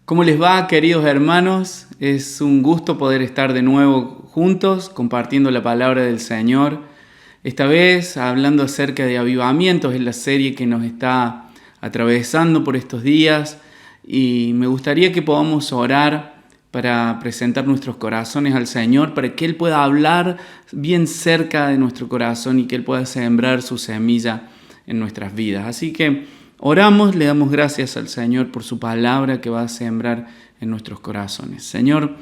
¿Cómo les va, queridos hermanos? Es un gusto poder estar de nuevo juntos compartiendo la palabra del Señor. Esta vez hablando acerca de avivamientos, es la serie que nos está atravesando por estos días y me gustaría que podamos orar para presentar nuestros corazones al Señor, para que Él pueda hablar bien cerca de nuestro corazón y que Él pueda sembrar su semilla en nuestras vidas. Así que oramos, le damos gracias al Señor por su palabra que va a sembrar en nuestros corazones. Señor,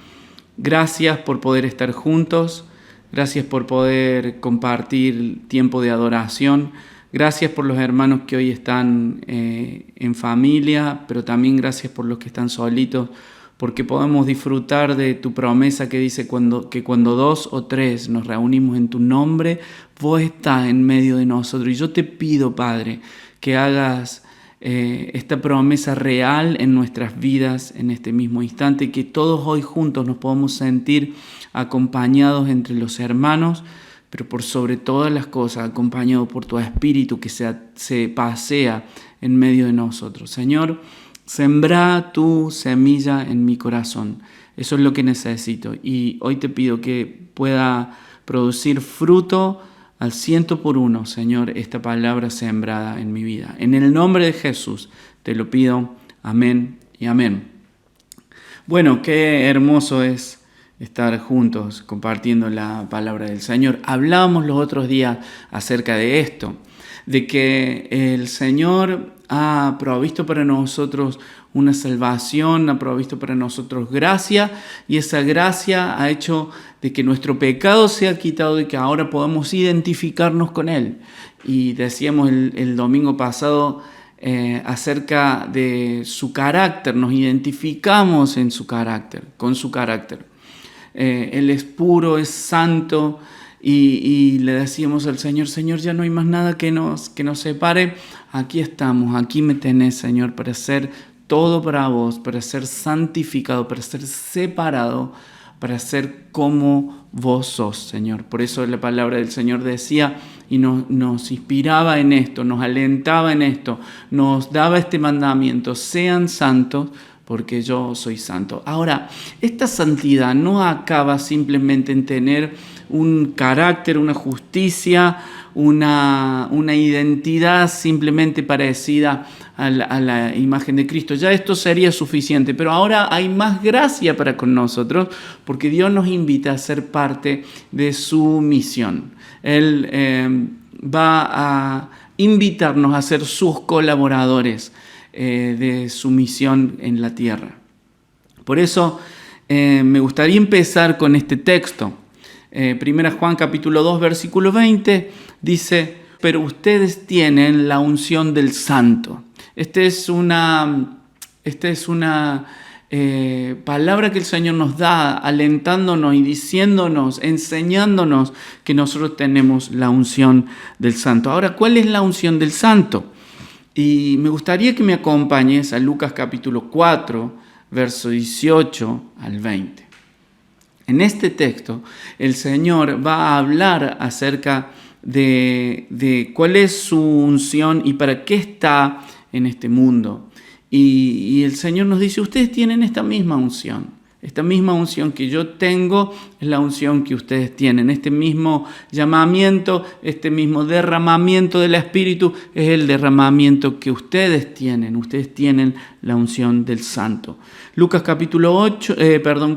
gracias por poder estar juntos, gracias por poder compartir tiempo de adoración, gracias por los hermanos que hoy están en familia, pero también gracias por los que están solitos, porque podemos disfrutar de tu promesa que dice que cuando 2 o 3 nos reunimos en tu nombre, vos estás en medio de nosotros. Y yo te pido, Padre, que hagas esta promesa real en nuestras vidas en este mismo instante, que todos hoy juntos nos podamos sentir acompañados entre los hermanos, pero por sobre todas las cosas, acompañados por tu Espíritu que se pasea en medio de nosotros. Señor, sembrá tu semilla en mi corazón. Eso es lo que necesito. Y hoy te pido que pueda producir fruto al 100%, Señor, esta palabra sembrada en mi vida. En el nombre de Jesús te lo pido. Amén y amén. Bueno, qué hermoso es estar juntos compartiendo la palabra del Señor. Hablábamos los otros días acerca de esto, de que el Señor ha provisto para nosotros una salvación, ha provisto para nosotros gracia, y esa gracia ha hecho de que nuestro pecado sea quitado y que ahora podamos identificarnos con Él. Y decíamos el domingo pasado acerca de su carácter, nos identificamos en su carácter, con su carácter. Él es puro, es santo, y le decíamos al Señor, Señor, ya no hay más nada que nos separe. Aquí estamos, aquí me tenés, Señor, para hacer todo para vos, para ser santificado, para ser separado, para ser como vos sos, Señor. Por eso la palabra del Señor decía y nos inspiraba en esto, nos alentaba en esto, nos daba este mandamiento: sean santos porque yo soy santo. Ahora, esta santidad no acaba simplemente en tener un carácter, una justicia, una identidad simplemente parecida a la imagen de Cristo. Ya esto sería suficiente, pero ahora hay más gracia para con nosotros, porque Dios nos invita a ser parte de su misión. Él va a invitarnos a ser sus colaboradores de su misión en la tierra. Por eso me gustaría empezar con este texto. Primera Juan capítulo 2 versículo 20 dice: pero ustedes tienen la unción del Santo. Esta es una palabra que el Señor nos da, alentándonos y diciéndonos, enseñándonos que nosotros tenemos la unción del Santo. Ahora, ¿cuál es la unción del Santo? Y me gustaría que me acompañes a Lucas capítulo 4, verso 18 al 20. En este texto, el Señor va a hablar acerca de cuál es su unción y para qué está en este mundo. Y el Señor nos dice: ustedes tienen esta misma unción. Esta misma unción que yo tengo es la unción que ustedes tienen. Este mismo llamamiento, este mismo derramamiento del Espíritu es el derramamiento que ustedes tienen. Ustedes tienen la unción del Santo. Lucas capítulo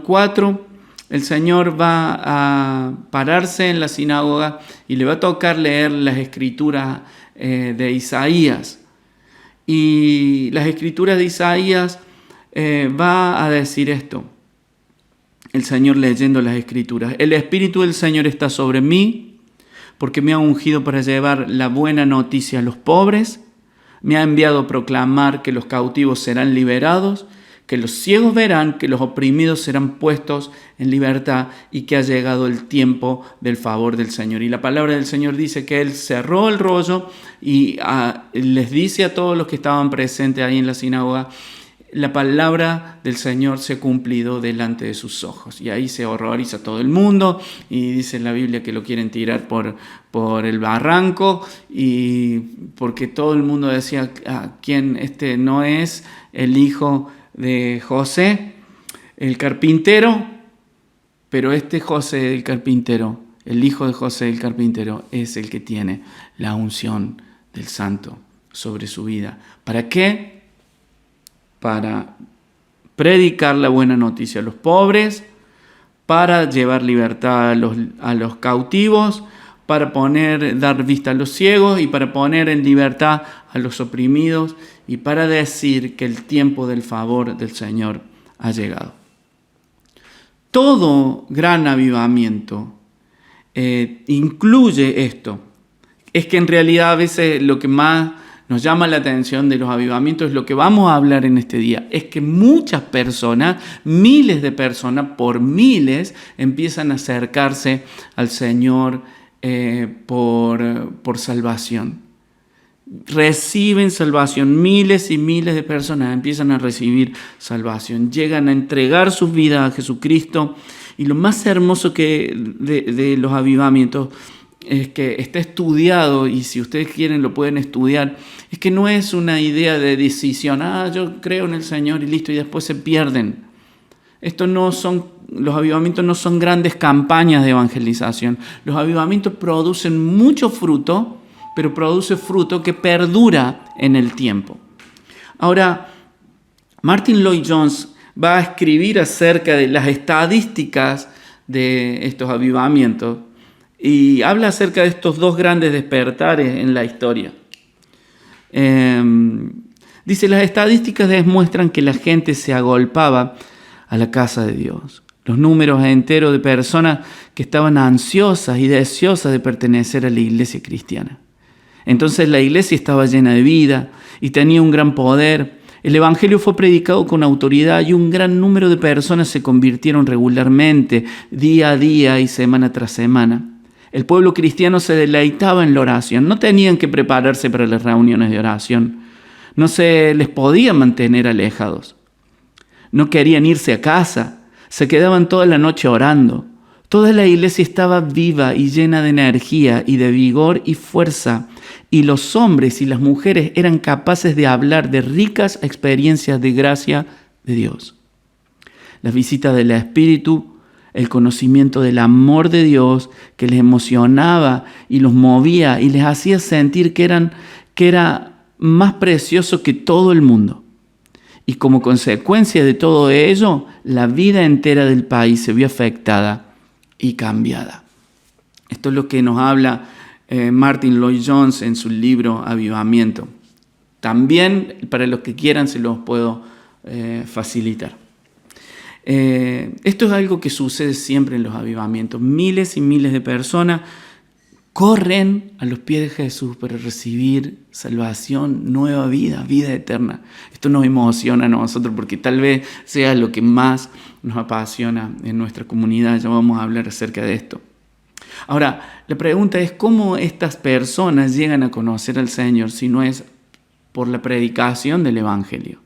4, el Señor va a pararse en la sinagoga y le va a tocar leer las escrituras de Isaías. Y las escrituras de Isaías va a decir esto. El Señor leyendo las escrituras: el Espíritu del Señor está sobre mí, porque me ha ungido para llevar la buena noticia a los pobres, me ha enviado a proclamar que los cautivos serán liberados, que los ciegos verán, que los oprimidos serán puestos en libertad y que ha llegado el tiempo del favor del Señor. Y la palabra del Señor dice que Él cerró el rollo y les dice a todos los que estaban presentes ahí en la sinagoga: la palabra del Señor se ha cumplido delante de sus ojos. Y ahí se horroriza todo el mundo y dice en la Biblia que lo quieren tirar por el barranco, y porque todo el mundo decía: ¿quién? Este no es el Hijo de José, el carpintero, pero este José el carpintero, el hijo de José el carpintero, es el que tiene la unción del Santo sobre su vida. ¿Para qué? Para predicar la buena noticia a los pobres, para llevar libertad a los cautivos, para dar vista a los ciegos y para poner en libertad a los oprimidos y para decir que el tiempo del favor del Señor ha llegado. Todo gran avivamiento incluye esto. Es que en realidad a veces lo que más nos llama la atención de los avivamientos es lo que vamos a hablar en este día. Es que muchas personas, miles de personas, por miles, empiezan a acercarse al Señor por salvación. Reciben salvación. Miles y miles de personas empiezan a recibir salvación. Llegan a entregar sus vidas a Jesucristo. Y lo más hermoso de los avivamientos es que está estudiado, y si ustedes quieren lo pueden estudiar, es que no es una idea de decisión, yo creo en el Señor y listo, y después se pierden. Los avivamientos no son grandes campañas de evangelización. Los avivamientos producen mucho fruto, pero produce fruto que perdura en el tiempo. Ahora, Martyn Lloyd-Jones va a escribir acerca de las estadísticas de estos avivamientos y habla acerca de estos dos grandes despertares en la historia. Dice, las estadísticas demuestran que la gente se agolpaba a la casa de Dios. Los números enteros de personas que estaban ansiosas y deseosas de pertenecer a la iglesia cristiana. Entonces la iglesia estaba llena de vida y tenía un gran poder. El evangelio fue predicado con autoridad y un gran número de personas se convirtieron regularmente, día a día y semana tras semana. El pueblo cristiano se deleitaba en la oración. No tenían que prepararse para las reuniones de oración. No se les podía mantener alejados. No querían irse a casa. Se quedaban toda la noche orando. Toda la iglesia estaba viva y llena de energía y de vigor y fuerza. Y los hombres y las mujeres eran capaces de hablar de ricas experiencias de gracia de Dios. Las visitas del Espíritu, el conocimiento del amor de Dios que les emocionaba y los movía y les hacía sentir que era más precioso que todo el mundo. Y como consecuencia de todo ello, la vida entera del país se vio afectada y cambiada. Esto es lo que nos habla Martyn Lloyd-Jones en su libro Avivamiento. También, para los que quieran, se los puedo facilitar. Esto es algo que sucede siempre en los avivamientos. Miles y miles de personas corren a los pies de Jesús para recibir salvación, nueva vida, vida eterna. Esto nos emociona a nosotros porque tal vez sea lo que más nos apasiona en nuestra comunidad. Ya vamos a hablar acerca de esto. Ahora, la pregunta es cómo estas personas llegan a conocer al Señor si no es por la predicación del Evangelio.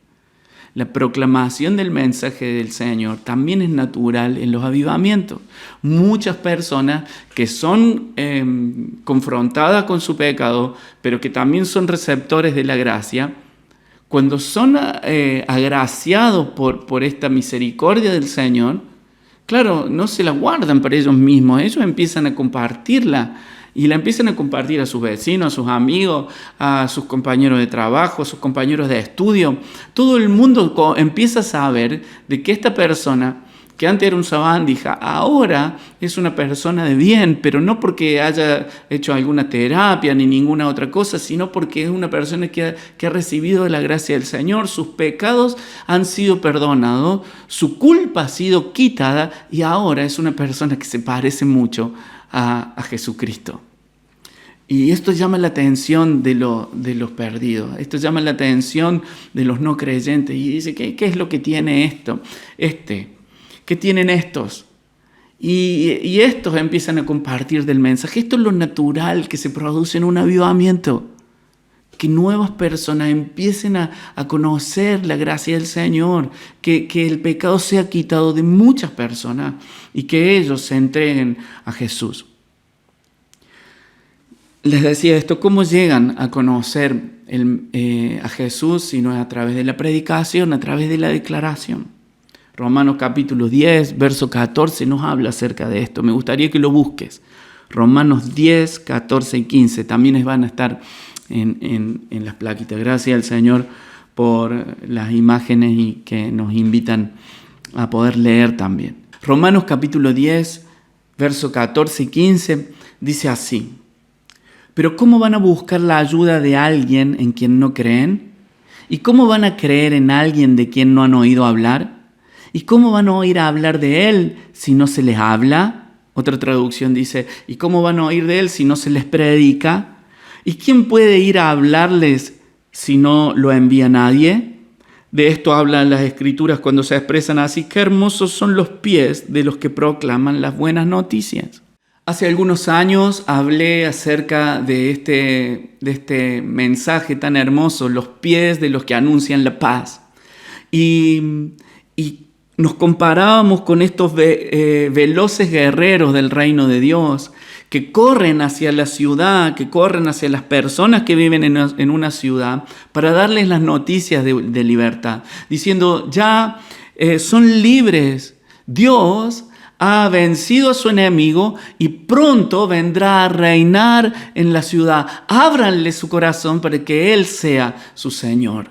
La proclamación del mensaje del Señor también es natural en los avivamientos. Muchas personas que son confrontadas con su pecado, pero que también son receptores de la gracia, cuando son agraciados por esta misericordia del Señor, claro, no se la guardan para ellos mismos, ellos empiezan a compartirla. Y la empiezan a compartir a sus vecinos, a sus amigos, a sus compañeros de trabajo, a sus compañeros de estudio. Todo el mundo empieza a saber de que esta persona, que antes era un sabandija, ahora es una persona de bien, pero no porque haya hecho alguna terapia ni ninguna otra cosa, sino porque es una persona que ha recibido la gracia del Señor. Sus pecados han sido perdonados, su culpa ha sido quitada y ahora es una persona que se parece mucho a Jesucristo. Y esto llama la atención de los perdidos, esto llama la atención de los no creyentes y dice, ¿qué es lo que tiene esto? ¿Qué tienen estos? Y estos empiezan a compartir del mensaje. Esto es lo natural que se produce en un avivamiento, que nuevas personas empiecen a conocer la gracia del Señor, que el pecado sea quitado de muchas personas y que ellos se entreguen a Jesús. les decía esto, ¿cómo llegan a conocer a Jesús si no es a través de la predicación, a través de la declaración? Romanos capítulo 10, verso 14 nos habla acerca de esto. Me gustaría que lo busques. Romanos 10, 14 y 15 también van a estar en las plaquitas. Gracias al Señor por las imágenes y que nos invitan a poder leer también. Romanos capítulo 10, verso 14 y 15 dice así: ¿pero cómo van a buscar la ayuda de alguien en quien no creen? ¿Y cómo van a creer en alguien de quien no han oído hablar? ¿Y cómo van a oír hablar de él si no se les habla? Otra traducción dice: ¿y cómo van a oír de él si no se les predica? ¿Y quién puede ir a hablarles si no lo envía nadie? De esto hablan las Escrituras cuando se expresan así: qué hermosos son los pies de los que proclaman las buenas noticias. Hace algunos años hablé acerca de este mensaje tan hermoso, los pies de los que anuncian la paz. Y nos comparábamos con estos veloces guerreros del reino de Dios que corren hacia la ciudad, que corren hacia las personas que viven en una ciudad para darles las noticias de libertad, diciendo: ya son libres, Dios ha vencido a su enemigo y pronto vendrá a reinar en la ciudad. Ábranle su corazón para que Él sea su Señor.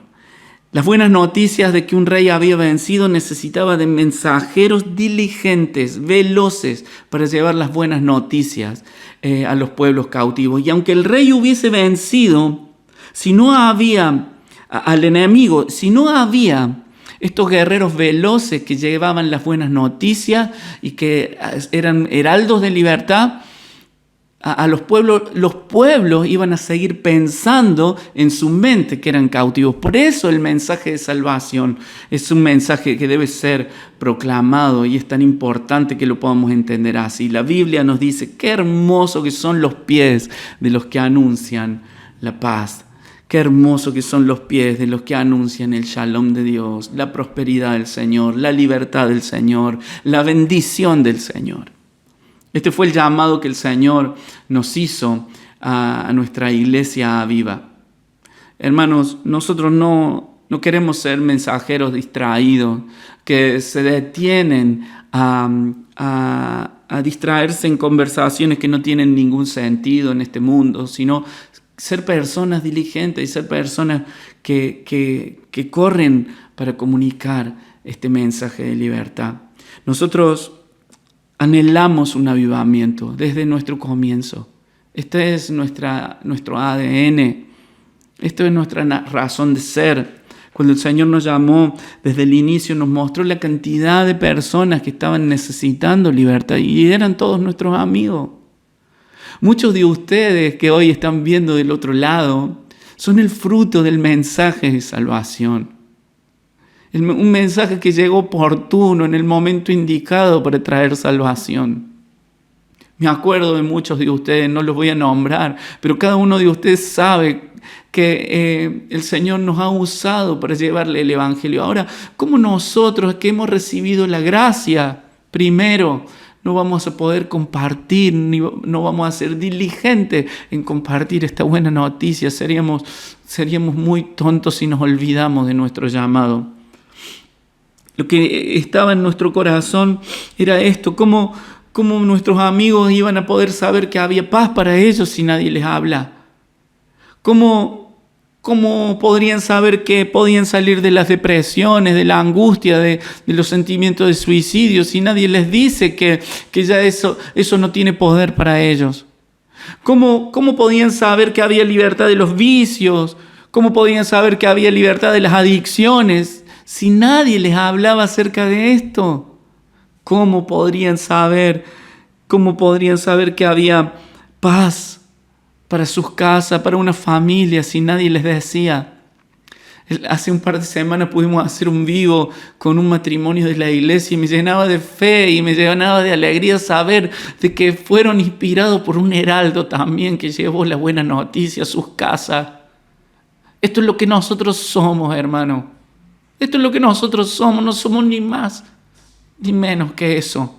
Las buenas noticias de que un rey había vencido necesitaba de mensajeros diligentes, veloces, para llevar las buenas noticias a los pueblos cautivos. Y aunque el rey hubiese vencido, si no había al enemigo, si no había estos guerreros veloces que llevaban las buenas noticias y que eran heraldos de libertad, a los pueblos iban a seguir pensando en su mente que eran cautivos. Por eso el mensaje de salvación es un mensaje que debe ser proclamado y es tan importante que lo podamos entender así. La Biblia nos dice: qué hermoso que son los pies de los que anuncian la paz. Qué hermoso que son los pies de los que anuncian el shalom de Dios, la prosperidad del Señor, la libertad del Señor, la bendición del Señor. Este fue el llamado que el Señor nos hizo a nuestra iglesia viva. Hermanos, nosotros no queremos ser mensajeros distraídos que se detienen a distraerse en conversaciones que no tienen ningún sentido en este mundo, sino ser personas diligentes y ser personas que corren para comunicar este mensaje de libertad. Nosotros anhelamos un avivamiento desde nuestro comienzo. Este es nuestro ADN. Esto es nuestra razón de ser. Cuando el Señor nos llamó desde el inicio, nos mostró la cantidad de personas que estaban necesitando libertad y eran todos nuestros amigos. Muchos de ustedes que hoy están viendo del otro lado son el fruto del mensaje de salvación. Un mensaje que llegó oportuno en el momento indicado para traer salvación. Me acuerdo de muchos de ustedes, no los voy a nombrar, pero cada uno de ustedes sabe que el Señor nos ha usado para llevarle el Evangelio. Ahora, ¿cómo nosotros que hemos recibido la gracia primero no vamos a poder compartir, no vamos a ser diligentes en compartir esta buena noticia? Seríamos muy tontos si nos olvidamos de nuestro llamado. Lo que estaba en nuestro corazón era esto: cómo nuestros amigos iban a poder saber que había paz para ellos si nadie les habla. ¿Cómo podrían saber que podían salir de las depresiones, de la angustia, de los sentimientos de suicidio si nadie les dice que ya eso no tiene poder para ellos? ¿Cómo podían saber que había libertad de los vicios? ¿Cómo podían saber que había libertad de las adicciones si nadie les hablaba acerca de esto? ¿Cómo podrían saber que había paz para sus casas, para una familia, si nadie les decía? Hace un par de semanas pudimos hacer un vivo con un matrimonio de la iglesia y me llenaba de fe y me llenaba de alegría saber de que fueron inspirados por un heraldo también que llevó la buena noticia a sus casas. Esto es lo que nosotros somos, hermano. Esto es lo que nosotros somos, no somos ni más ni menos que eso.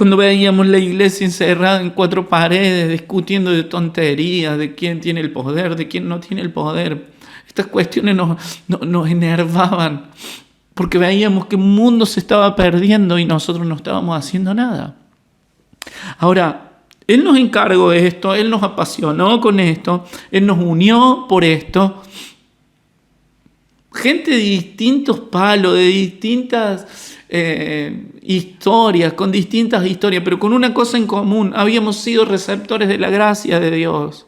Cuando veíamos la iglesia encerrada en 4 paredes, discutiendo de tonterías, de quién tiene el poder, de quién no tiene el poder. Estas cuestiones nos enervaban, porque veíamos que el mundo se estaba perdiendo y nosotros no estábamos haciendo nada. Ahora, Él nos encargó esto, Él nos apasionó con esto, Él nos unió por esto. Gente de distintos palos, de distintas historias, con distintas historias, pero con una cosa en común: habíamos sido receptores de la gracia de Dios.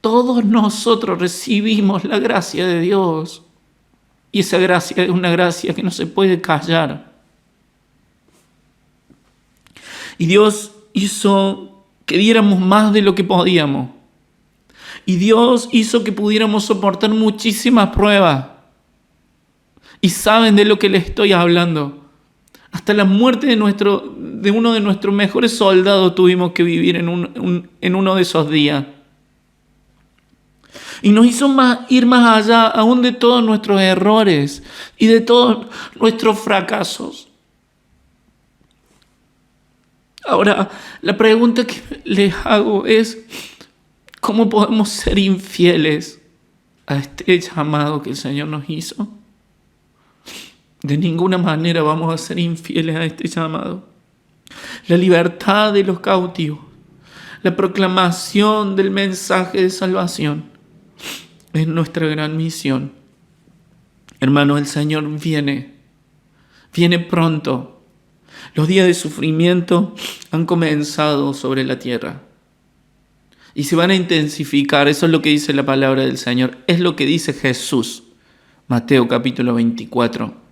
Todos nosotros recibimos la gracia de Dios, y esa gracia es una gracia que no se puede callar. Y Dios hizo que diéramos más de lo que podíamos. Y Dios hizo que pudiéramos soportar muchísimas pruebas. Y saben de lo que les estoy hablando. Hasta la muerte de uno de nuestros mejores soldados tuvimos que vivir en uno de esos días. Y nos hizo ir más allá aún de todos nuestros errores y de todos nuestros fracasos. Ahora, la pregunta que les hago es: ¿cómo podemos ser infieles a este llamado que el Señor nos hizo? De ninguna manera vamos a ser infieles a este llamado. La libertad de los cautivos, la proclamación del mensaje de salvación es nuestra gran misión. Hermanos, el Señor viene pronto. Los días de sufrimiento han comenzado sobre la tierra y se van a intensificar. Eso es lo que dice la palabra del Señor. Es lo que dice Jesús. Mateo capítulo 24.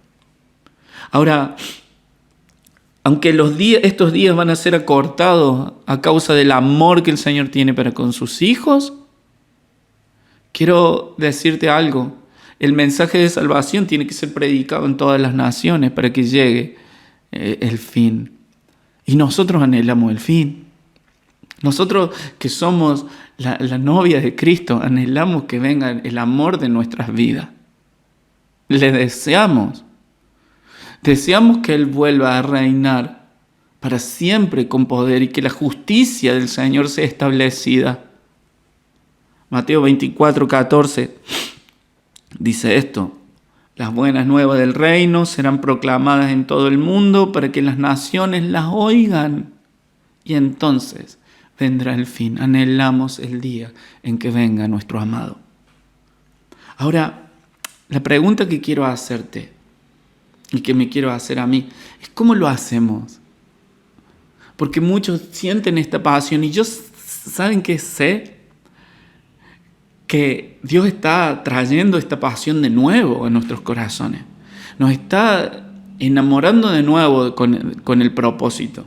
Ahora, aunque estos días van a ser acortados a causa del amor que el Señor tiene para con sus hijos, quiero decirte algo. El mensaje de salvación tiene que ser predicado en todas las naciones para que llegue el fin. Y nosotros anhelamos el fin. Nosotros que somos la novia de Cristo, anhelamos que venga el amor de nuestras vidas. Le deseamos que Él vuelva a reinar para siempre con poder y que la justicia del Señor sea establecida. Mateo 24:14 dice esto: las buenas nuevas del reino serán proclamadas en todo el mundo para que las naciones las oigan, y entonces vendrá el fin. Anhelamos el día en que venga nuestro amado. Ahora, la pregunta que quiero hacerte y que me quiero hacer a mí es: ¿cómo lo hacemos? Porque muchos sienten esta pasión y yo, ¿saben qué sé? Que Dios está trayendo esta pasión de nuevo a nuestros corazones. Nos está enamorando de nuevo con el propósito.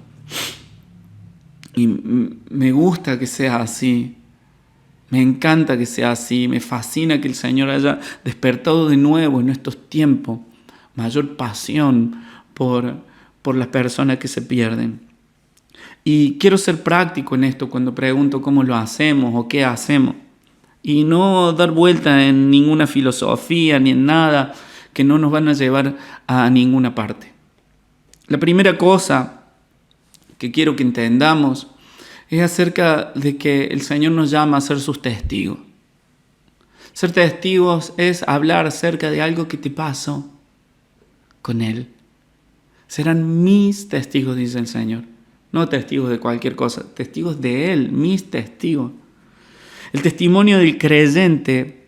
Y me gusta que sea así. Me encanta que sea así. Me fascina que el Señor haya despertado de nuevo en estos tiempos mayor pasión por las personas que se pierden. Y quiero ser práctico en esto cuando pregunto cómo lo hacemos o qué hacemos. Y no dar vuelta en ninguna filosofía ni en nada que no nos van a llevar a ninguna parte. La primera cosa que quiero que entendamos es acerca de que el Señor nos llama a ser sus testigos. Ser testigos es hablar acerca de algo que te pasó con Él. Serán mis testigos, dice el Señor. No testigos de cualquier cosa, testigos de Él, mis testigos. El testimonio del creyente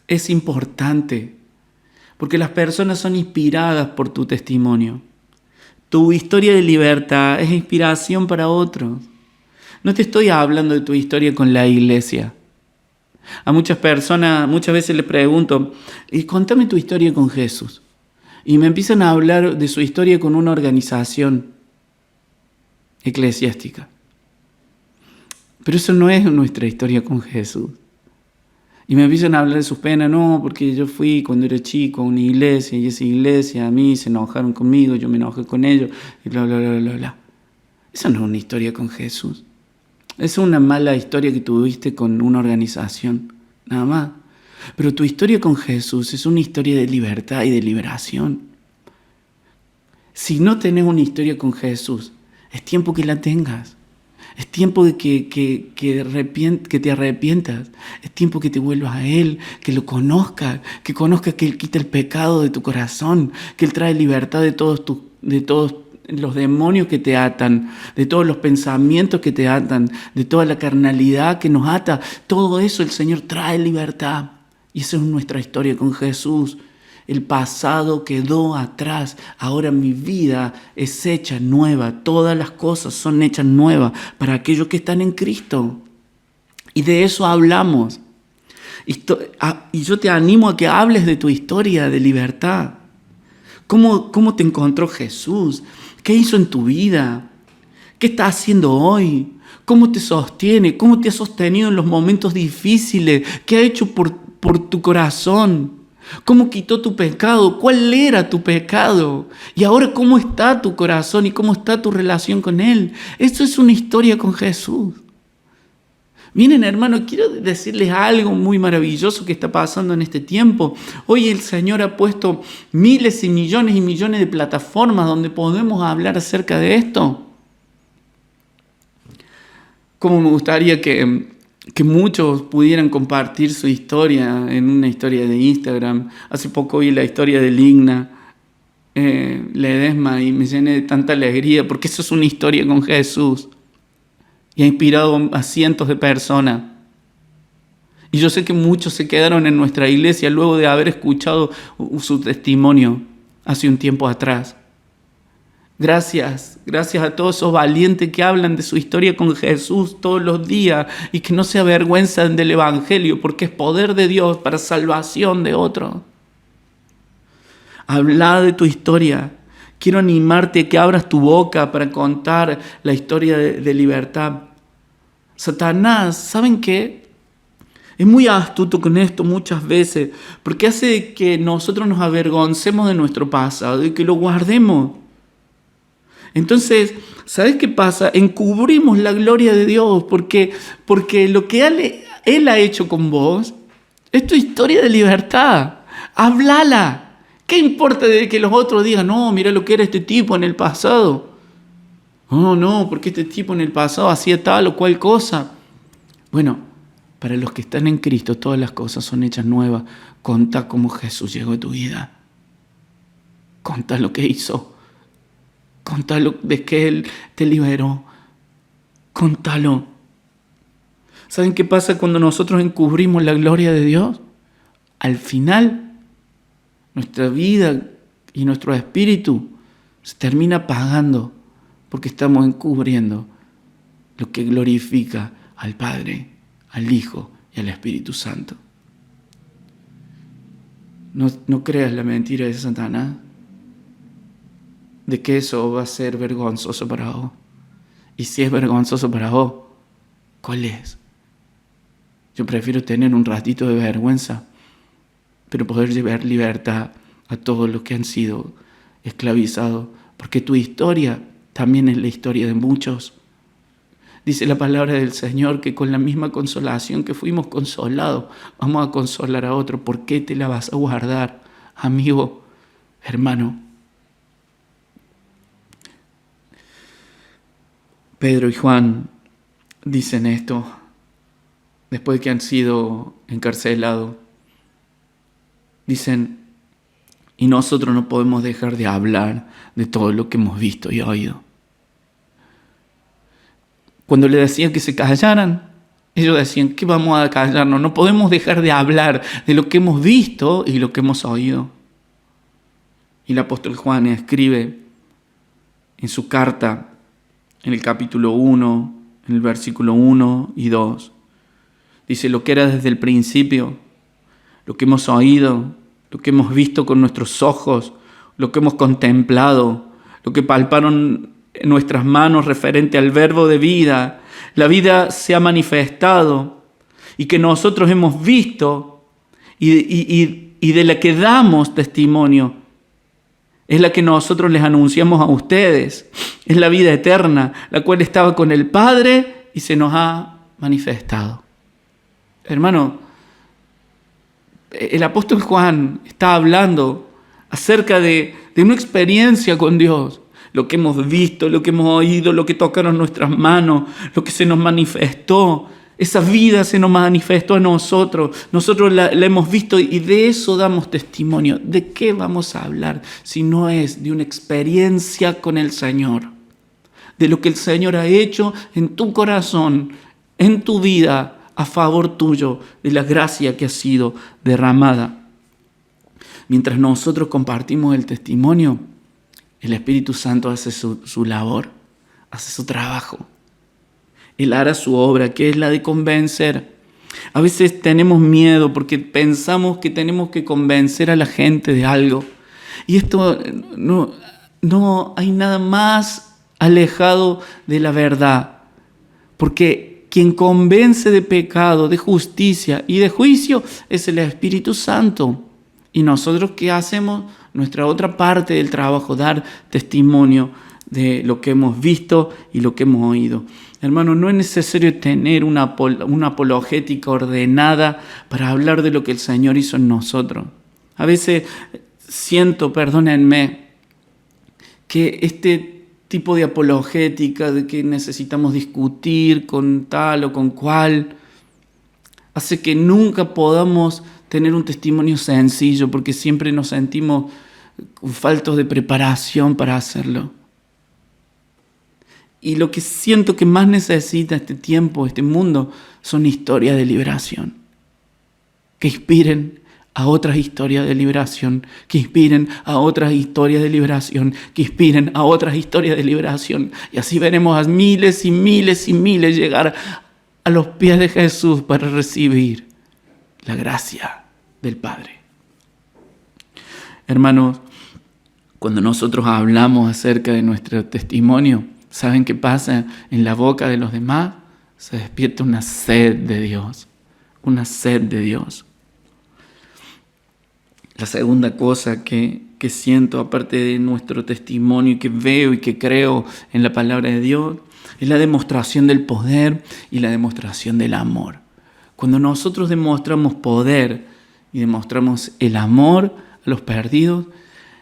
es importante porque las personas son inspiradas por tu testimonio. Tu historia de libertad es inspiración para otros. No te estoy hablando de tu historia con la iglesia. A muchas personas, muchas veces les pregunto: contame tu historia con Jesús. Y me empiezan a hablar de su historia con una organización eclesiástica. Pero eso no es nuestra historia con Jesús. Y me empiezan a hablar de sus penas. No, porque yo fui cuando era chico a una iglesia y esa iglesia a mí se enojaron conmigo, yo me enojé con ellos y bla, bla, bla, bla, bla. Esa no es una historia con Jesús. Es una mala historia que tuviste con una organización, nada más. Pero tu historia con Jesús es una historia de libertad y de liberación. Si no tenés una historia con Jesús, es tiempo que la tengas. Es tiempo de que te arrepientas. Es tiempo que te vuelvas a Él, que lo conozcas, que conozcas que Él quita el pecado de tu corazón, que Él trae libertad de todos los demonios que te atan, de todos los pensamientos que te atan, de toda la carnalidad que nos ata. Todo eso el Señor trae libertad. Y esa es nuestra historia con Jesús. El pasado quedó atrás, ahora mi vida es hecha nueva, todas las cosas son hechas nuevas para aquellos que están en Cristo. Y de eso hablamos. Y yo te animo a que hables de tu historia de libertad. ¿Cómo te encontró Jesús? ¿Qué hizo en tu vida? ¿Qué estás haciendo hoy? ¿Cómo te sostiene? ¿Cómo te ha sostenido en los momentos difíciles? ¿Qué ha hecho por tu corazón? ¿Cómo quitó tu pecado? ¿Cuál era tu pecado? Y ahora, ¿cómo está tu corazón y cómo está tu relación con Él? Esto es una historia con Jesús. Miren, hermanos, quiero decirles algo muy maravilloso que está pasando en este tiempo. Hoy el Señor ha puesto miles y millones de plataformas donde podemos hablar acerca de esto. Cómo me gustaría que muchos pudieran compartir su historia en una historia de Instagram. Hace poco vi la historia de Ligna Ledesma y me llené de tanta alegría porque eso es una historia con Jesús y ha inspirado a cientos de personas. Y yo sé que muchos se quedaron en nuestra iglesia luego de haber escuchado su testimonio hace un tiempo atrás. Gracias a todos esos valientes que hablan de su historia con Jesús todos los días y que no se avergüenzan del Evangelio porque es poder de Dios para salvación de otros. Habla de tu historia. Quiero animarte a que abras tu boca para contar la historia de libertad. Satanás, ¿saben qué? Es muy astuto con esto muchas veces porque hace que nosotros nos avergoncemos de nuestro pasado y que lo guardemos. Entonces, ¿sabes qué pasa? Encubrimos la gloria de Dios porque lo que Él ha hecho con vos es tu historia de libertad. Háblala. ¿Qué importa de que los otros digan, no, mira lo que era este tipo en el pasado? No, porque este tipo en el pasado hacía tal o cual cosa. Bueno, para los que están en Cristo, todas las cosas son hechas nuevas. Contá cómo Jesús llegó a tu vida. Contá lo que hizo. Contalo de que Él te liberó. Contalo. ¿Saben qué pasa cuando nosotros encubrimos la gloria de Dios? Al final, nuestra vida y nuestro espíritu se termina apagando porque estamos encubriendo lo que glorifica al Padre, al Hijo y al Espíritu Santo. No creas la mentira de Satanás de que eso va a ser vergonzoso para vos. Y si es vergonzoso para vos, ¿cuál es? Yo prefiero tener un ratito de vergüenza, pero poder llevar libertad a todos los que han sido esclavizados, porque tu historia también es la historia de muchos. Dice la palabra del Señor que con la misma consolación que fuimos consolados, vamos a consolar a otro. ¿Por qué te la vas a guardar, amigo, hermano? Pedro y Juan dicen esto después de que han sido encarcelados. Dicen, y nosotros no podemos dejar de hablar de todo lo que hemos visto y oído. Cuando le decían que se callaran, ellos decían, ¿qué vamos a callarnos? No podemos dejar de hablar de lo que hemos visto y lo que hemos oído. Y el apóstol Juan escribe en su carta, en el capítulo 1, en el versículo 1 y 2. Dice, lo que era desde el principio, lo que hemos oído, lo que hemos visto con nuestros ojos, lo que hemos contemplado, lo que palparon en nuestras manos referente al verbo de vida. La vida se ha manifestado y que nosotros hemos visto y de la que damos testimonio. Es la que nosotros les anunciamos a ustedes. Es la vida eterna, la cual estaba con el Padre y se nos ha manifestado. Hermano, el apóstol Juan está hablando acerca de de una experiencia con Dios. Lo que hemos visto, lo que hemos oído, lo que tocaron nuestras manos, lo que se nos manifestó. Esa vida se nos manifestó a nosotros. Nosotros la hemos visto y de eso damos testimonio. ¿De qué vamos a hablar si no es de una experiencia con el Señor? De lo que el Señor ha hecho en tu corazón, en tu vida, a favor tuyo, de la gracia que ha sido derramada. Mientras nosotros compartimos el testimonio, el Espíritu Santo hace su labor, hace su trabajo. Él hará su obra, que es la de convencer. A veces tenemos miedo porque pensamos que tenemos que convencer a la gente de algo. Y esto no hay nada más alejado de la verdad. Porque quien convence de pecado, de justicia y de juicio es el Espíritu Santo. Y nosotros, ¿qué hacemos? Nuestra otra parte del trabajo, dar testimonio de lo que hemos visto y lo que hemos oído. Hermano, no es necesario tener una apologética ordenada para hablar de lo que el Señor hizo en nosotros. A veces siento, perdónenme, que este tipo de apologética de que necesitamos discutir con tal o con cual hace que nunca podamos tener un testimonio sencillo porque siempre nos sentimos faltos de preparación para hacerlo. Y lo que siento que más necesita este tiempo, este mundo, son historias de liberación. Que inspiren a otras historias de liberación, que inspiren a otras historias de liberación, que inspiren a otras historias de liberación. Y así veremos a miles y miles y miles llegar a los pies de Jesús para recibir la gracia del Padre. Hermanos, cuando nosotros hablamos acerca de nuestro testimonio, ¿saben qué pasa? En la boca de los demás se despierta una sed de Dios, una sed de Dios. La segunda cosa que siento, aparte de nuestro testimonio y que veo y que creo en la palabra de Dios, es la demostración del poder y la demostración del amor. Cuando nosotros demostramos poder y demostramos el amor a los perdidos,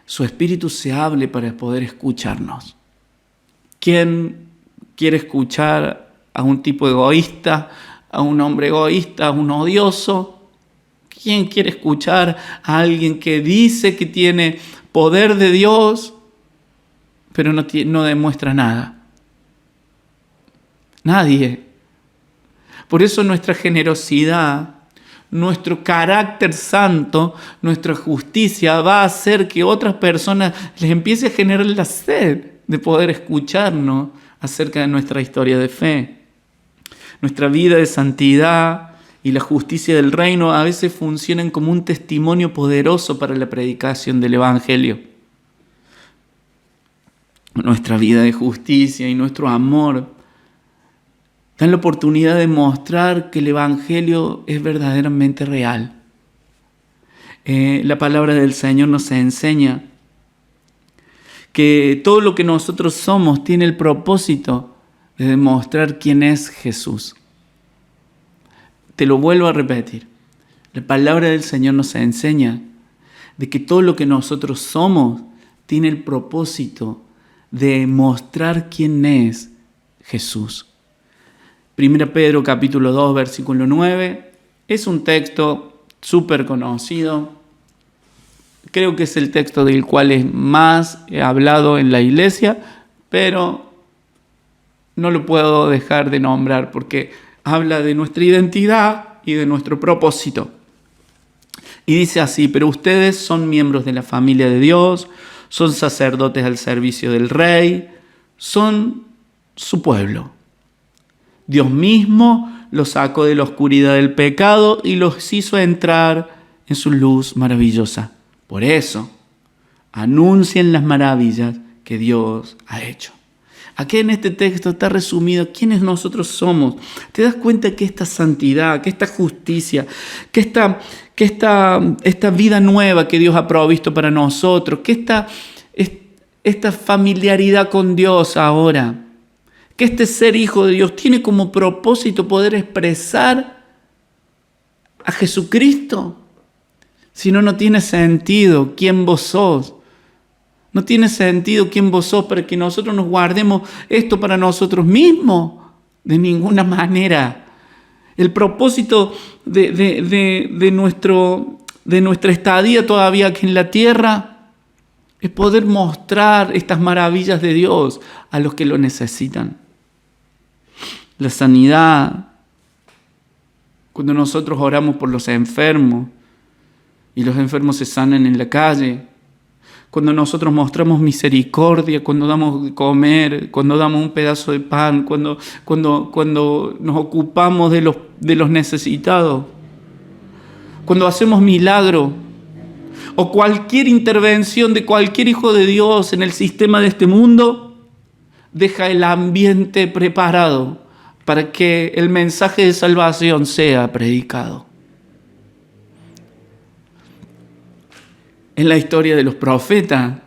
su Espíritu se hable para poder escucharnos. ¿Quién quiere escuchar a un tipo egoísta, a un hombre egoísta, a un odioso? ¿Quién quiere escuchar a alguien que dice que tiene poder de Dios, pero no demuestra nada? Nadie. Por eso nuestra generosidad, nuestro carácter santo, nuestra justicia va a hacer que otras personas les empiece a generar la sed de poder escucharnos acerca de nuestra historia de fe. Nuestra vida de santidad y la justicia del reino a veces funcionan como un testimonio poderoso para la predicación del Evangelio. Nuestra vida de justicia y nuestro amor dan la oportunidad de mostrar que el Evangelio es verdaderamente real. La palabra del Señor nos enseña que todo lo que nosotros somos tiene el propósito de demostrar quién es Jesús. Te lo vuelvo a repetir. La palabra del Señor nos enseña de que todo lo que nosotros somos tiene el propósito de mostrar quién es Jesús. 1 Pedro capítulo 2, versículo 9, es un texto súper conocido. Creo que es el texto del cual es más hablado en la iglesia, pero no lo puedo dejar de nombrar porque habla de nuestra identidad y de nuestro propósito. Y dice así: pero ustedes son miembros de la familia de Dios, son sacerdotes al servicio del Rey, son su pueblo. Dios mismo los sacó de la oscuridad del pecado y los hizo entrar en su luz maravillosa. Por eso, anuncien las maravillas que Dios ha hecho. Aquí en este texto está resumido quiénes nosotros somos. ¿Te das cuenta que esta santidad, que esta justicia, que esta vida nueva que Dios ha provisto para nosotros, que esta familiaridad con Dios ahora, que este ser hijo de Dios tiene como propósito poder expresar a Jesucristo? Si no, no tiene sentido quién vos sos. No tiene sentido quién vos sos para que nosotros nos guardemos esto para nosotros mismos. De ninguna manera. El propósito de nuestra estadía todavía aquí en la tierra es poder mostrar estas maravillas de Dios a los que lo necesitan. La sanidad, cuando nosotros oramos por los enfermos y los enfermos se sanan en la calle, cuando nosotros mostramos misericordia, cuando damos de comer, cuando damos un pedazo de pan, cuando nos ocupamos de los necesitados, cuando hacemos milagro, o cualquier intervención de cualquier hijo de Dios en el sistema de este mundo, deja el ambiente preparado para que el mensaje de salvación sea predicado. En la historia de los profetas,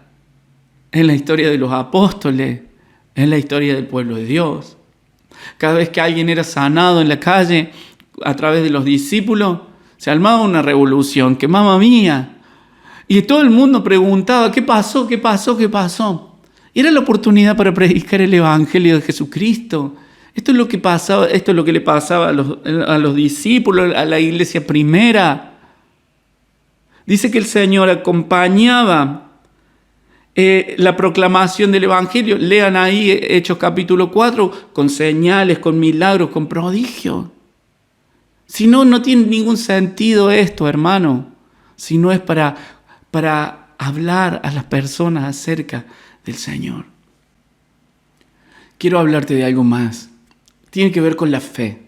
en la historia de los apóstoles, en la historia del pueblo de Dios. Cada vez que alguien era sanado en la calle a través de los discípulos, se armaba una revolución, que mamá mía. Y todo el mundo preguntaba, ¿qué pasó? ¿Qué pasó? ¿Qué pasó? Y era la oportunidad para predicar el Evangelio de Jesucristo. Esto es lo que pasaba, esto es lo que le pasaba a los discípulos, a la iglesia primera. Dice que el Señor acompañaba la proclamación del Evangelio. Lean ahí Hechos capítulo 4, con señales, con milagros, con prodigios. Si no, no tiene ningún sentido esto, hermano. Si no es para hablar a las personas acerca del Señor. Quiero hablarte de algo más. Tiene que ver con la fe.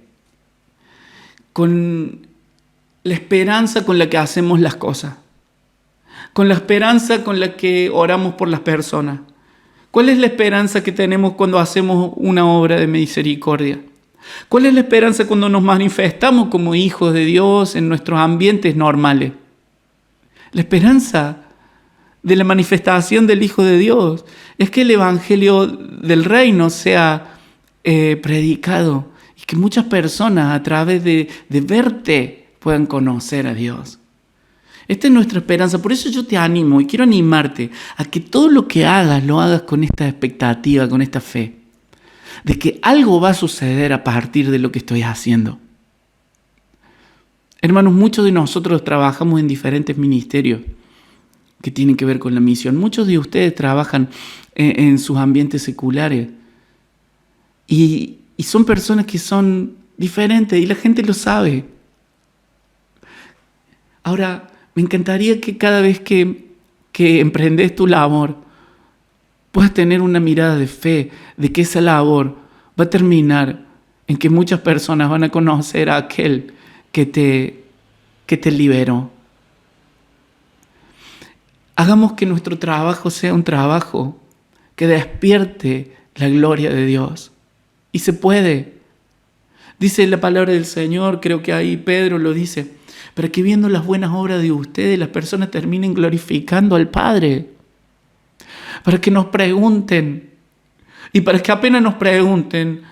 Con la esperanza con la que hacemos las cosas, con la esperanza con la que oramos por las personas. ¿Cuál es la esperanza que tenemos cuando hacemos una obra de misericordia? ¿Cuál es la esperanza cuando nos manifestamos como hijos de Dios en nuestros ambientes normales? La esperanza de la manifestación del Hijo de Dios es que el Evangelio del Reino sea predicado y que muchas personas a través de verte puedan conocer a Dios. Esta es nuestra esperanza. Por eso yo te animo y quiero animarte a que todo lo que hagas, lo hagas con esta expectativa, con esta fe, de que algo va a suceder a partir de lo que estoy haciendo. Hermanos, muchos de nosotros trabajamos en diferentes ministerios que tienen que ver con la misión. Muchos de ustedes trabajan en sus ambientes seculares y son personas que son diferentes y la gente lo sabe. Ahora, me encantaría que cada vez que emprendes tu labor, puedas tener una mirada de fe, de que esa labor va a terminar en que muchas personas van a conocer a aquel que te liberó. Hagamos que nuestro trabajo sea un trabajo que despierte la gloria de Dios. Y se puede. Dice la palabra del Señor, creo que ahí Pedro lo dice, para que viendo las buenas obras de ustedes, las personas terminen glorificando al Padre. Para que nos pregunten, y para que apenas nos pregunten,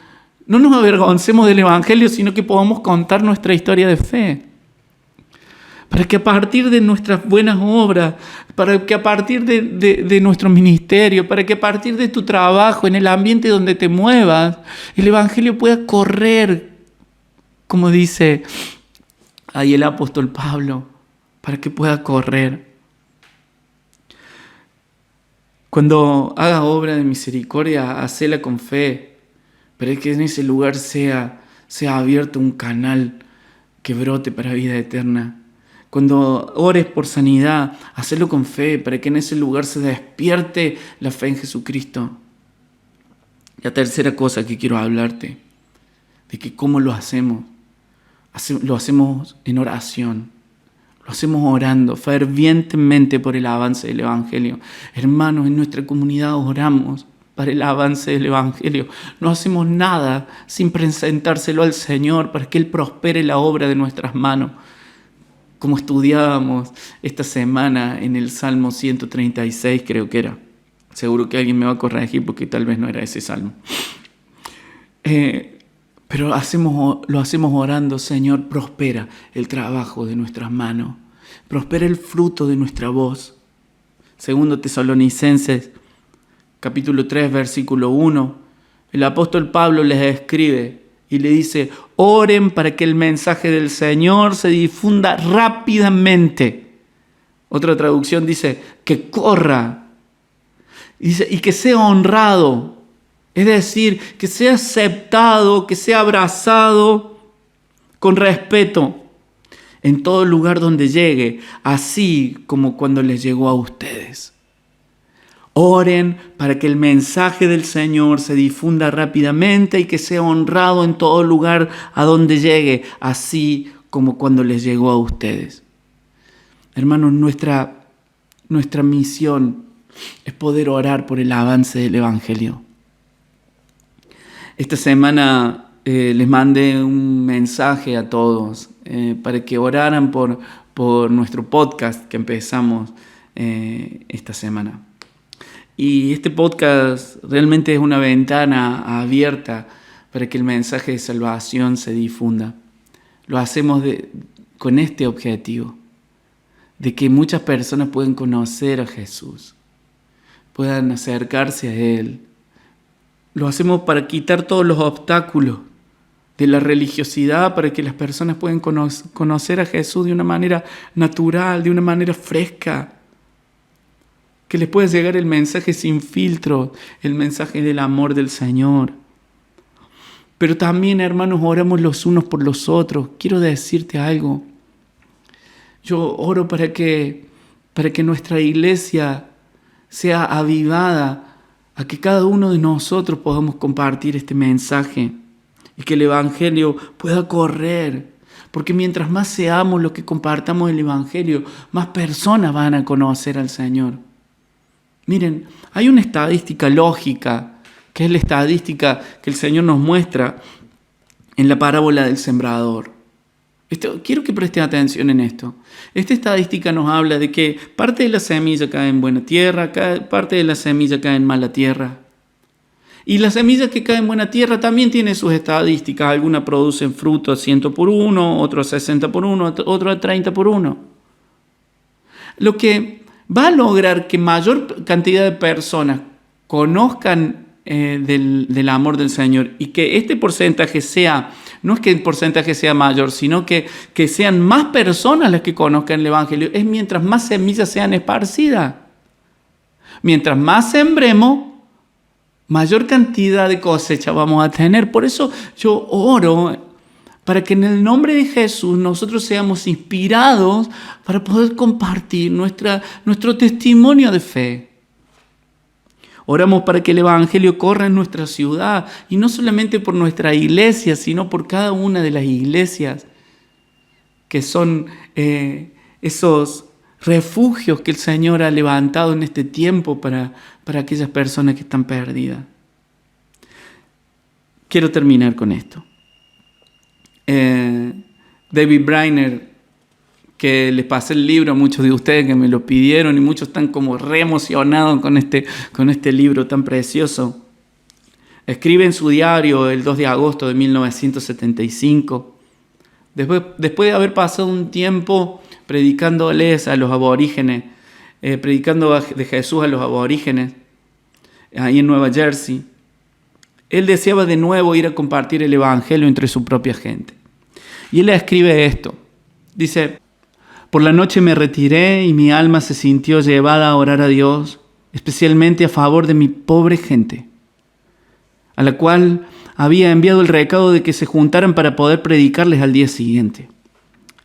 no nos avergoncemos del Evangelio, sino que podamos contar nuestra historia de fe. Para que a partir de nuestras buenas obras, para que a partir de nuestro ministerio, para que a partir de tu trabajo, en el ambiente donde te muevas, el Evangelio pueda correr, como dice ahí el apóstol Pablo, para que pueda correr. Cuando hagas obra de misericordia, hacela con fe, pero que en ese lugar sea abierto un canal que brote para vida eterna. Cuando ores por sanidad, hacelo con fe, para que en ese lugar se despierte la fe en Jesucristo. La tercera cosa que quiero hablarte, de que cómo lo hacemos. Lo hacemos en oración, lo hacemos orando fervientemente por el avance del Evangelio. Hermanos, en nuestra comunidad oramos para el avance del Evangelio. No hacemos nada sin presentárselo al Señor para que Él prospere la obra de nuestras manos. Como estudiábamos esta semana en el Salmo 136, creo que era. Seguro que alguien me va a corregir porque tal vez no era ese salmo. Pero lo hacemos orando, Señor, prospera el trabajo de nuestras manos, prospera el fruto de nuestra voz. Segundo Tesalonicenses, capítulo 3, versículo 1, el apóstol Pablo les escribe y le dice: oren para que el mensaje del Señor se difunda rápidamente. Otra traducción dice que corra. Dice, y que sea honrado, es decir, que sea aceptado, que sea abrazado con respeto en todo lugar donde llegue, así como cuando les llegó a ustedes. Oren para que el mensaje del Señor se difunda rápidamente y que sea honrado en todo lugar a donde llegue, así como cuando les llegó a ustedes. Hermanos, nuestra misión es poder orar por el avance del Evangelio. Esta semana les mandé un mensaje a todos para que oraran por nuestro podcast que empezamos esta semana. Y este podcast realmente es una ventana abierta para que el mensaje de salvación se difunda. Lo hacemos con este objetivo, de que muchas personas puedan conocer a Jesús, puedan acercarse a Él. Lo hacemos para quitar todos los obstáculos de la religiosidad, para que las personas puedan conocer a Jesús de una manera natural, de una manera fresca. Que les pueda llegar el mensaje sin filtro, el mensaje del amor del Señor. Pero también, hermanos, oramos los unos por los otros. Quiero decirte algo. Yo oro para que nuestra iglesia sea avivada, a que cada uno de nosotros podamos compartir este mensaje y que el Evangelio pueda correr. Porque mientras más seamos los que compartamos el Evangelio, más personas van a conocer al Señor. Miren, hay una estadística lógica, que es la estadística que el Señor nos muestra en la parábola del sembrador. Quiero que presten atención en esto. Esta estadística nos habla de que parte de la semilla cae en buena tierra, parte de la semilla cae en mala tierra. Y la semilla que cae en buena tierra también tiene sus estadísticas. Algunas producen fruto a 100 por 1, otros a 60 por 1, otros a 30 por 1. Lo que va a lograr que mayor cantidad de personas conozcan del amor del Señor y que este porcentaje sea, no es que el porcentaje sea mayor, sino que sean más personas las que conozcan el Evangelio, es mientras más semillas sean esparcidas. Mientras más sembremos, mayor cantidad de cosecha vamos a tener. Por eso yo oro para que en el nombre de Jesús nosotros seamos inspirados para poder compartir nuestro testimonio de fe. Oramos para que el Evangelio corra en nuestra ciudad, y no solamente por nuestra iglesia, sino por cada una de las iglesias que son esos refugios que el Señor ha levantado en este tiempo para aquellas personas que están perdidas. Quiero terminar con esto. David Brainerd, que les pasé el libro a muchos de ustedes que me lo pidieron y muchos están como re emocionados con este libro tan precioso. Escribe en su diario el 2 de agosto de 1975, después de haber pasado un tiempo predicándoles a los aborígenes, predicando de Jesús a los aborígenes, ahí en Nueva Jersey. Él deseaba de nuevo ir a compartir el Evangelio entre su propia gente. Y él escribe esto. Dice: por la noche me retiré y mi alma se sintió llevada a orar a Dios, especialmente a favor de mi pobre gente, a la cual había enviado el recado de que se juntaran para poder predicarles al día siguiente.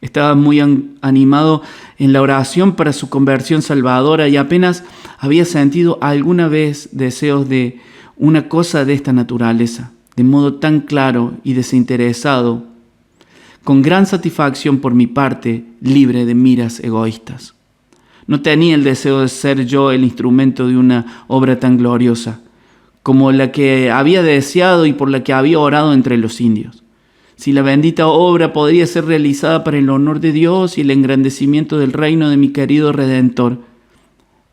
Estaba muy animado en la oración para su conversión salvadora y apenas había sentido alguna vez deseos de una cosa de esta naturaleza, de modo tan claro y desinteresado, con gran satisfacción por mi parte, libre de miras egoístas. No tenía el deseo de ser yo el instrumento de una obra tan gloriosa como la que había deseado y por la que había orado entre los indios. Si la bendita obra podría ser realizada para el honor de Dios y el engrandecimiento del reino de mi querido Redentor,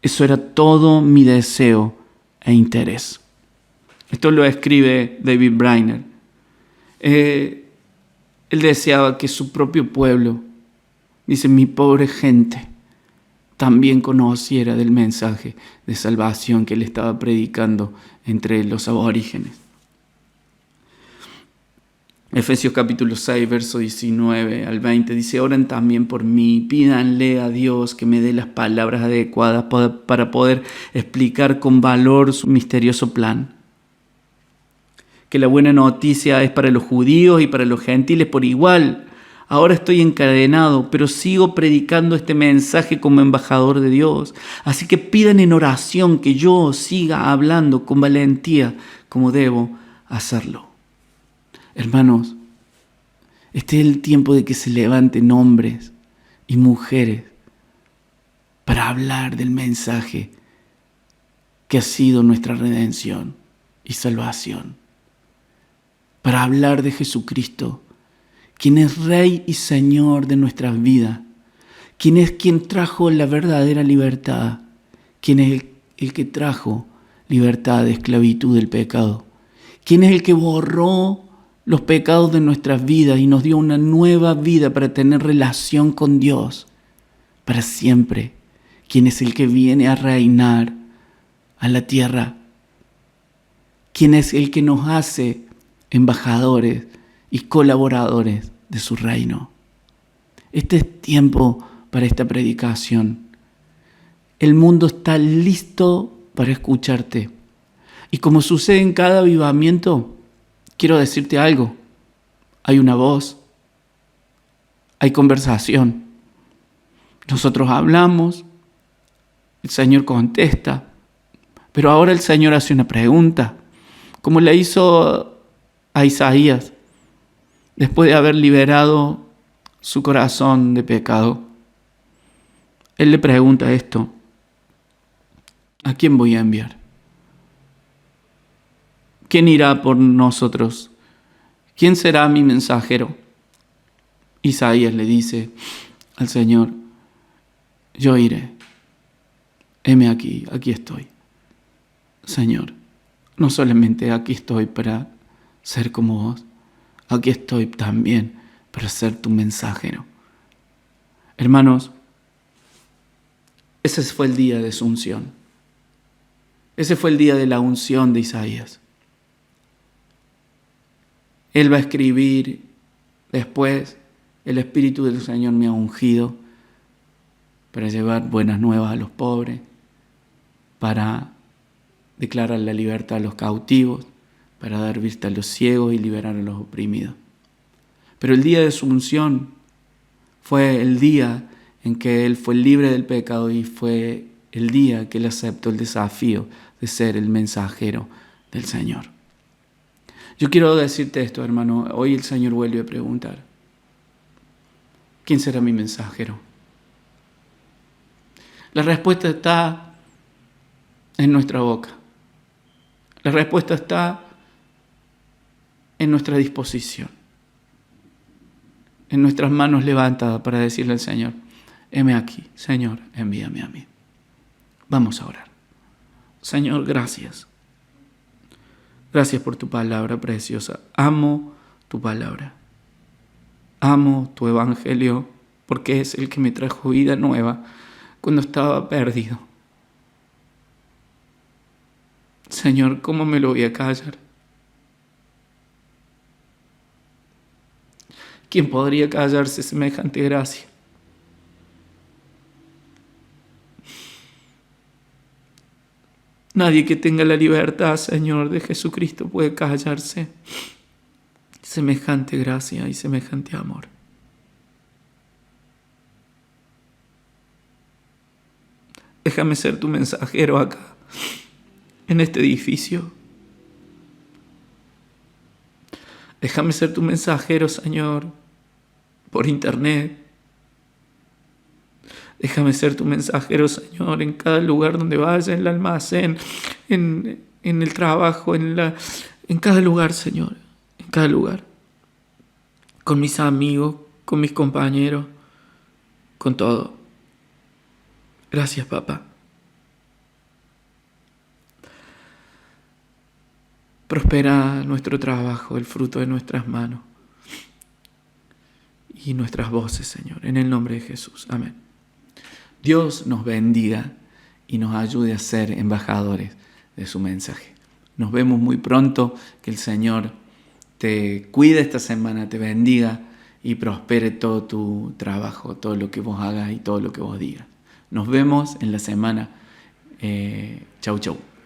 eso era todo mi deseo e interés. Esto lo escribe David Brainerd. Él deseaba que su propio pueblo, dice, mi pobre gente, también conociera del mensaje de salvación que él estaba predicando entre los aborígenes. Efesios capítulo 6, verso 19 al 20 dice: oren también por mí, pídanle a Dios que me dé las palabras adecuadas para poder explicar con valor su misterioso plan. Que la buena noticia es para los judíos y para los gentiles por igual. Ahora estoy encadenado, pero sigo predicando este mensaje como embajador de Dios. Así que pidan en oración que yo siga hablando con valentía como debo hacerlo. Hermanos, este es el tiempo de que se levanten hombres y mujeres para hablar del mensaje que ha sido nuestra redención y salvación. Para hablar de Jesucristo, quien es Rey y Señor de nuestras vidas, quien trajo la verdadera libertad, quien es el que trajo libertad de esclavitud del pecado, quien es el que borró los pecados de nuestras vidas y nos dio una nueva vida para tener relación con Dios para siempre, quien es el que viene a reinar a la tierra, quien es el que nos hace embajadores y colaboradores de su reino. Este es tiempo para esta predicación. El mundo está listo para escucharte. Y como sucede en cada avivamiento, quiero decirte algo. Hay una voz, hay conversación. Nosotros hablamos, el Señor contesta, pero ahora el Señor hace una pregunta, como le hizo a Isaías, después de haber liberado su corazón de pecado. Él le pregunta esto: ¿a quién voy a enviar? ¿Quién irá por nosotros? ¿Quién será mi mensajero? Isaías le dice al Señor: yo iré. Heme aquí, aquí estoy. Señor, no solamente aquí estoy para ser como vos, aquí estoy también para ser tu mensajero. Hermanos, ese fue el día de su unción. Ese fue el día de la unción de Isaías. Él va a escribir después: el Espíritu del Señor me ha ungido para llevar buenas nuevas a los pobres, para declarar la libertad a los cautivos, para dar vista a los ciegos y liberar a los oprimidos. Pero el día de su unción fue el día en que Él fue libre del pecado y fue el día que Él aceptó el desafío de ser el mensajero del Señor. Yo quiero decirte esto, hermano. Hoy el Señor vuelve a preguntar: ¿quién será mi mensajero? La respuesta está en nuestra boca. La respuesta está en nuestra disposición, en nuestras manos levantadas para decirle al Señor: heme aquí, Señor, envíame a mí. Vamos a orar. Señor, gracias. Gracias por tu palabra preciosa. Amo tu palabra. Amo tu evangelio porque es el que me trajo vida nueva cuando estaba perdido. Señor, ¿cómo me lo voy a callar? ¿Quién podría callarse semejante gracia? Nadie que tenga la libertad, Señor, de Jesucristo puede callarse semejante gracia y semejante amor. Déjame ser tu mensajero acá, en este edificio. Déjame ser tu mensajero, Señor, por internet. Déjame ser tu mensajero, Señor, en cada lugar donde vaya, en el almacén, en el trabajo, en cada lugar, Señor, en cada lugar. Con mis amigos, con mis compañeros, con todo. Gracias, papá. Prospera nuestro trabajo, el fruto de nuestras manos y nuestras voces, Señor, en el nombre de Jesús. Amén. Dios nos bendiga y nos ayude a ser embajadores de su mensaje. Nos vemos muy pronto. Que el Señor te cuide esta semana, te bendiga y prospere todo tu trabajo, todo lo que vos hagas y todo lo que vos digas. Nos vemos en la semana. Chau, chau.